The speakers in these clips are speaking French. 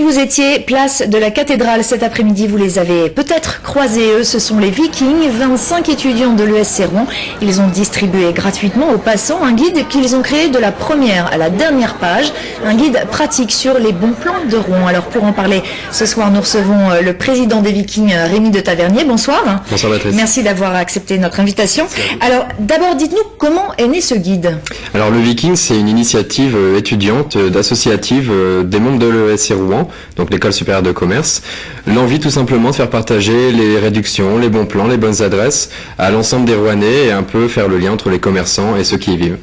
vous étiez place de la cathédrale cet après-midi, vous les avez peut-être croisés, eux, ce sont les Vikings, 25 étudiants de l'ESC Rouen. Ils ont distribué gratuitement aux passants un guide qu'ils ont créé de la première à la dernière page, un guide pratique sur les bons plans de Rouen. Alors pour en parler, ce soir nous recevons le président des Vikings, Rémi de Tavernier. Bonsoir. Bonsoir Patrice. Merci d'avoir accepté notre invitation. Alors d'abord dites-nous comment est né ce guide. Alors le Viking, c'est une initiative étudiante, d'associative des membres de l'ESC Rouen, donc l'école supérieure de commerce. L'envie tout simplement de faire partager les réductions, les bons plans, les bonnes adresses à l'ensemble des Rouennais et un peu faire le lien entre les commerçants et ceux qui y vivent.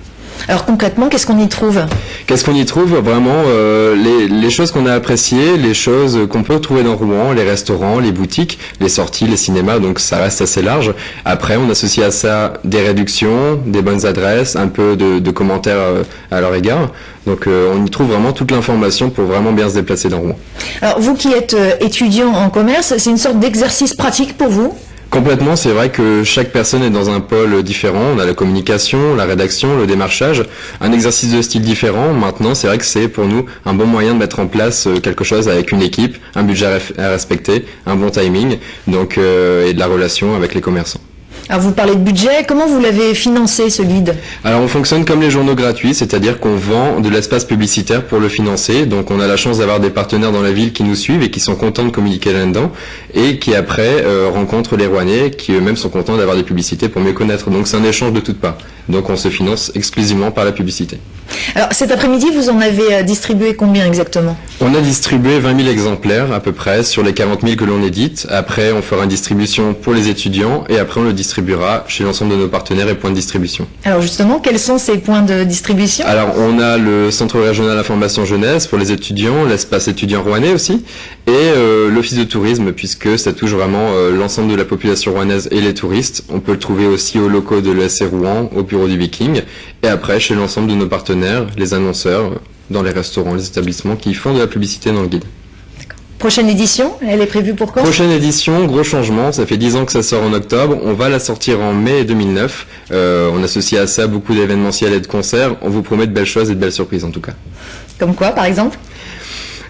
Alors concrètement, qu'est-ce qu'on y trouve? Qu'est-ce qu'on y trouve? Vraiment les choses qu'on a appréciées, les choses qu'on peut trouver dans Rouen, les restaurants, les boutiques, les sorties, les cinémas, donc ça reste assez large. Après, on associe à ça des réductions, des bonnes adresses, un peu de commentaires à leur égard. Donc on y trouve vraiment toute l'information pour vraiment bien se déplacer dans Rouen. Alors vous qui êtes étudiant en commerce, c'est une sorte d'exercice pratique pour vous? Complètement, c'est vrai que chaque personne est dans un pôle différent. On a la communication, la rédaction, le démarchage, un exercice de style différent. Maintenant, c'est vrai que c'est pour nous un bon moyen de mettre en place quelque chose avec une équipe, un budget à respecter, un bon timing, donc et de la relation avec les commerçants. Alors vous parlez de budget, comment vous l'avez financé ce guide? Alors on fonctionne comme les journaux gratuits, c'est-à-dire qu'on vend de l'espace publicitaire pour le financer. Donc on a la chance d'avoir des partenaires dans la ville qui nous suivent et qui sont contents de communiquer là-dedans et qui après rencontrent les Rouennais qui eux-mêmes sont contents d'avoir des publicités pour mieux connaître. Donc c'est un échange de toutes parts. Donc on se finance exclusivement par la publicité. Alors cet après-midi, vous en avez distribué combien exactement? On a distribué 20 000 exemplaires à peu près sur les 40 000 que l'on édite. Après on fera une distribution pour les étudiants et après on le distribuera chez l'ensemble de nos partenaires et points de distribution. Alors justement, quels sont ces points de distribution? Alors on a le Centre régional information jeunesse pour les étudiants, l'espace étudiant rouennais aussi, et l'office de tourisme puisque ça touche vraiment l'ensemble de la population rouennaise et les touristes. On peut le trouver aussi aux locaux de l'ESC Rouen, au bureau du Viking, et après chez l'ensemble de nos partenaires, les annonceurs, dans les restaurants, les établissements qui font de la publicité dans le guide. Prochaine édition, elle est prévue pour quand? Prochaine édition, gros changement, ça fait 10 ans que ça sort en octobre, on va la sortir en mai 2009, on associe à ça beaucoup d'événementiels et de concerts, on vous promet de belles choses et de belles surprises en tout cas. Comme quoi par exemple?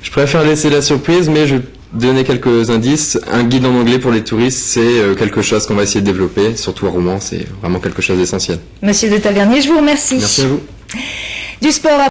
Je préfère laisser la surprise, mais je vais donner quelques indices. Un guide en anglais pour les touristes, c'est quelque chose qu'on va essayer de développer, surtout à Rouen, c'est vraiment quelque chose d'essentiel. Monsieur de Tavernier, je vous remercie. Merci à vous. Du sport à